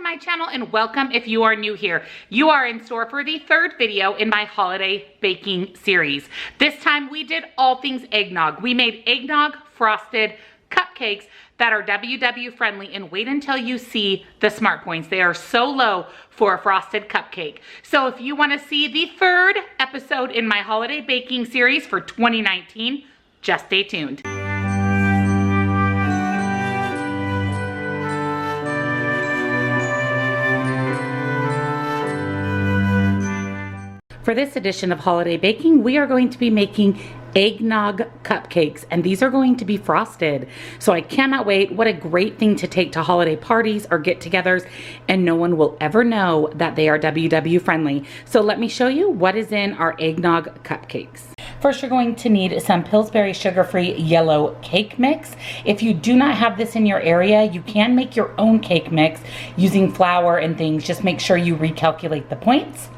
my channel and welcome if you are new here. You are in store for the third video in my holiday baking series. This time we did all things eggnog. We made eggnog frosted cupcakes that are WW friendly, and wait until you see the smart points. They are so low for a frosted cupcake. So if you want to see the third episode in my holiday baking series for 2019, just stay tuned. For this edition of Holiday Baking, we are going to be making eggnog cupcakes, and these are going to be frosted. So I cannot wait. What a great thing to take to holiday parties or get-togethers, and no one will ever know that they are WW friendly. So let me show you what is in our eggnog cupcakes. First, you're going to need some Pillsbury sugar-free yellow cake mix. If you do not have this in your area, you can make your own cake mix using flour and things. Just make sure you recalculate the points.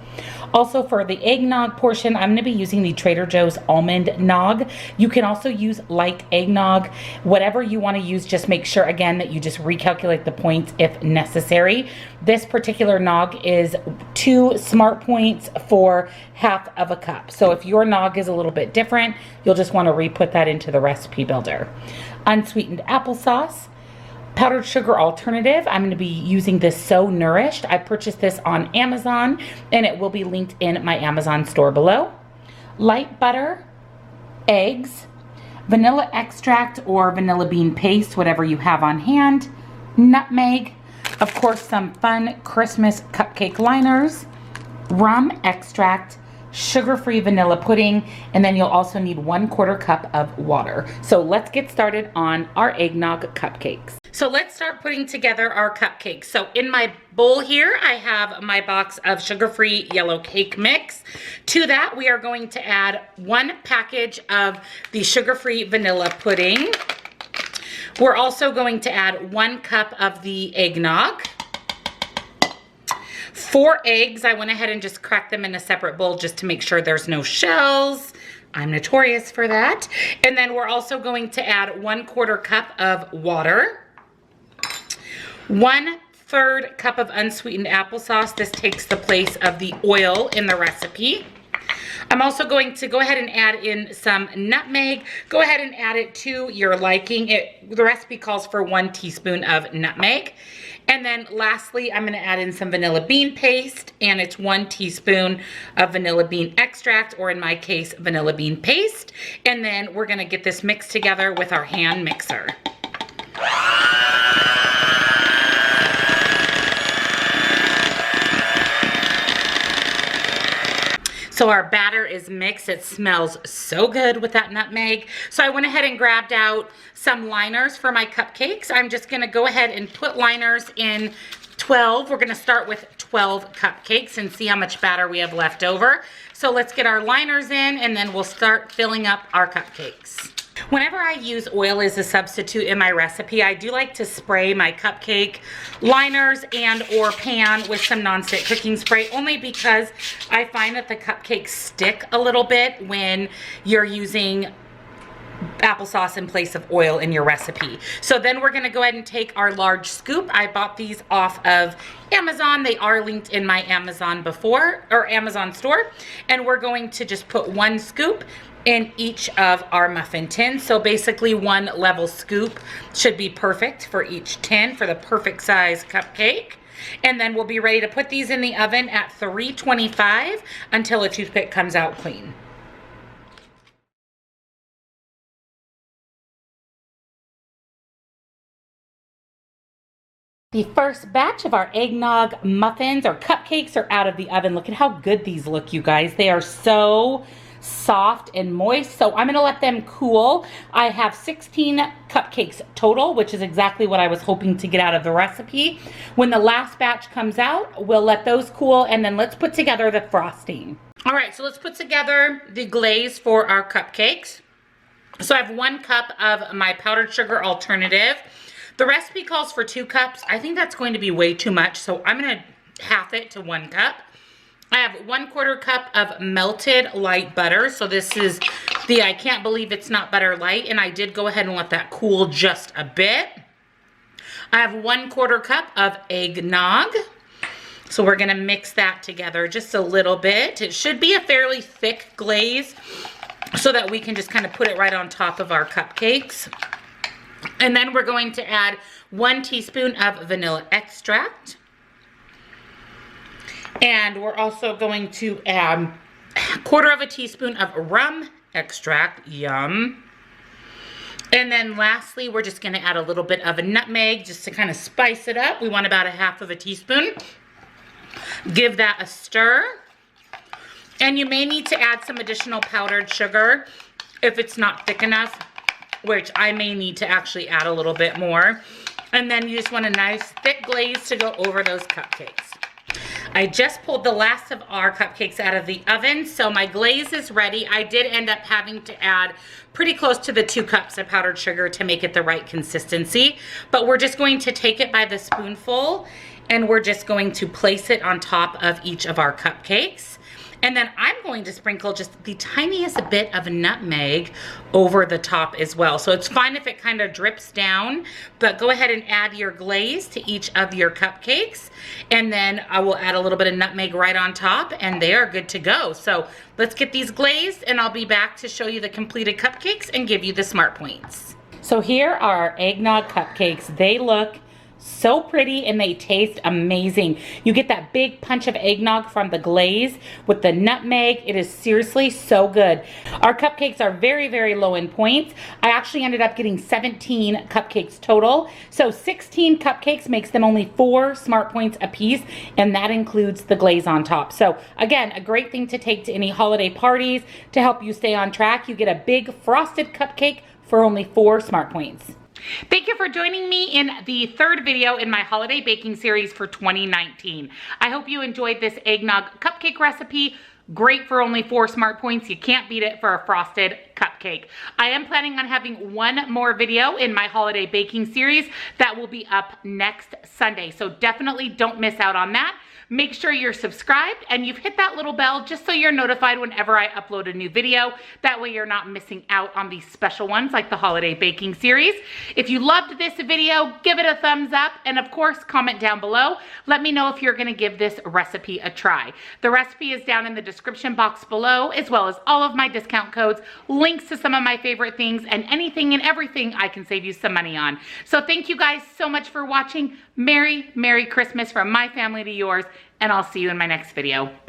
Also, for the eggnog portion, I'm going to be using the Trader Joe's almond nog. You can also use light eggnog. Whatever you want to use, just make sure, again, that you just recalculate the points if necessary. This particular nog is 2 smart points for half of a cup. So if your nog is a little bit different, you'll just want to re-put that into the recipe builder. Unsweetened applesauce. Powdered sugar alternative, I'm going to be using this So Nourished. I purchased this on Amazon, and it will be linked in my Amazon store below. Light butter, eggs, vanilla extract or vanilla bean paste, whatever you have on hand, nutmeg, of course some fun Christmas cupcake liners, rum extract, sugar-free vanilla pudding, and then you'll also need 1/4 cup of water. So let's get started on our eggnog cupcakes. So let's start putting together our cupcakes. So in my bowl here, I have my box of sugar-free yellow cake mix. To that, we are going to add 1 package of the sugar-free vanilla pudding. We're also going to add 1 cup of the eggnog. 4 eggs. I went ahead and just cracked them in a separate bowl just to make sure there's no shells. I'm notorious for that. And then we're also going to add 1/4 cup of water. 1/3 cup of unsweetened applesauce. This takes the place of the oil in the recipe. I'm also going to go ahead and add in some nutmeg. Go ahead and add it to your liking. The recipe calls for 1 teaspoon of nutmeg. And then lastly, I'm going to add in some vanilla bean paste, and it's 1 teaspoon of vanilla bean extract, or in my case, vanilla bean paste. And then we're going to get this mixed together with our hand mixer. So our batter is mixed. It smells so good with that nutmeg. So I went ahead and grabbed out some liners for my cupcakes. I'm just gonna go ahead and put liners in 12. We're gonna start with 12 cupcakes and see how much batter we have left over. So let's get our liners in, and then we'll start filling up our cupcakes. Whenever I use oil as a substitute in my recipe, I do like to spray my cupcake liners and or pan with some nonstick cooking spray, only because I find that the cupcakes stick a little bit when you're using applesauce in place of oil in your recipe. So then we're going to go ahead and take our large scoop. I bought these off of Amazon. They are linked in my Amazon store. And we're going to just put 1 scoop in each of our muffin tins. So basically 1 level scoop should be perfect for each tin for the perfect size cupcake. And then we'll be ready to put these in the oven at 325 until a toothpick comes out clean. The first batch of our eggnog muffins or cupcakes are out of the oven. Look at how good these look, you guys. They are so soft and moist. So I'm gonna let them cool. I have 16 cupcakes total, which is exactly what I was hoping to get out of the recipe. When the last batch comes out, we'll let those cool, and then let's put together the frosting. All right, so let's put together the glaze for our cupcakes. So I have 1 cup of my powdered sugar alternative. The recipe calls for 2 cups. I think that's going to be way too much, so I'm gonna half it to 1 cup. I have 1/4 cup of melted light butter. So this is the I can't believe it's not butter light, and I did go ahead and let that cool just a bit. I have 1/4 cup of eggnog. So we're gonna mix that together just a little bit. It should be a fairly thick glaze so that we can just kind of put it right on top of our cupcakes. And then we're going to add 1 teaspoon of vanilla extract. And we're also going to add 1/4 teaspoon of rum extract, yum. And then lastly, we're just gonna add a little bit of a nutmeg just to kind of spice it up. We want about 1/2 teaspoon. Give that a stir. And you may need to add some additional powdered sugar if it's not thick enough, which I may need to actually add a little bit more. And then you just want a nice thick glaze to go over those cupcakes. I just pulled the last of our cupcakes out of the oven, so my glaze is ready. I did end up having to add pretty close to the 2 cups of powdered sugar to make it the right consistency, but we're just going to take it by the spoonful and we're just going to place it on top of each of our cupcakes. And then I'm going to sprinkle just the tiniest bit of nutmeg over the top as well. So it's fine if it kind of drips down, but go ahead and add your glaze to each of your cupcakes. And then I will add a little bit of nutmeg right on top and they are good to go. So let's get these glazed and I'll be back to show you the completed cupcakes and give you the smart points. So here are our eggnog cupcakes. They look so pretty and they taste amazing. You get that big punch of eggnog from the glaze with the nutmeg. It is seriously so good. Our cupcakes are very, very low in points. I actually ended up getting 17 cupcakes total. So 16 cupcakes makes them only 4 smart points a piece, and that includes the glaze on top. So again, a great thing to take to any holiday parties to help you stay on track. You get a big frosted cupcake for only 4 smart points. Thank you for joining me in the 3rd video in my holiday baking series for 2019. I hope you enjoyed this eggnog cupcake recipe. Great for only 4 smart points. You can't beat it for a frosted cupcake. I am planning on having 1 more video in my holiday baking series that will be up next Sunday. So definitely don't miss out on that. Make sure you're subscribed and you've hit that little bell just so you're notified whenever I upload a new video. That way you're not missing out on these special ones like the holiday baking series. If you loved this video, give it a thumbs up and of course comment down below. Let me know if you're gonna give this recipe a try. The recipe is down in the description box below, as well as all of my discount codes, links to some of my favorite things, and anything and everything I can save you some money on. So thank you guys so much for watching. Merry, Merry Christmas from my family to yours, and I'll see you in my next video. Bye.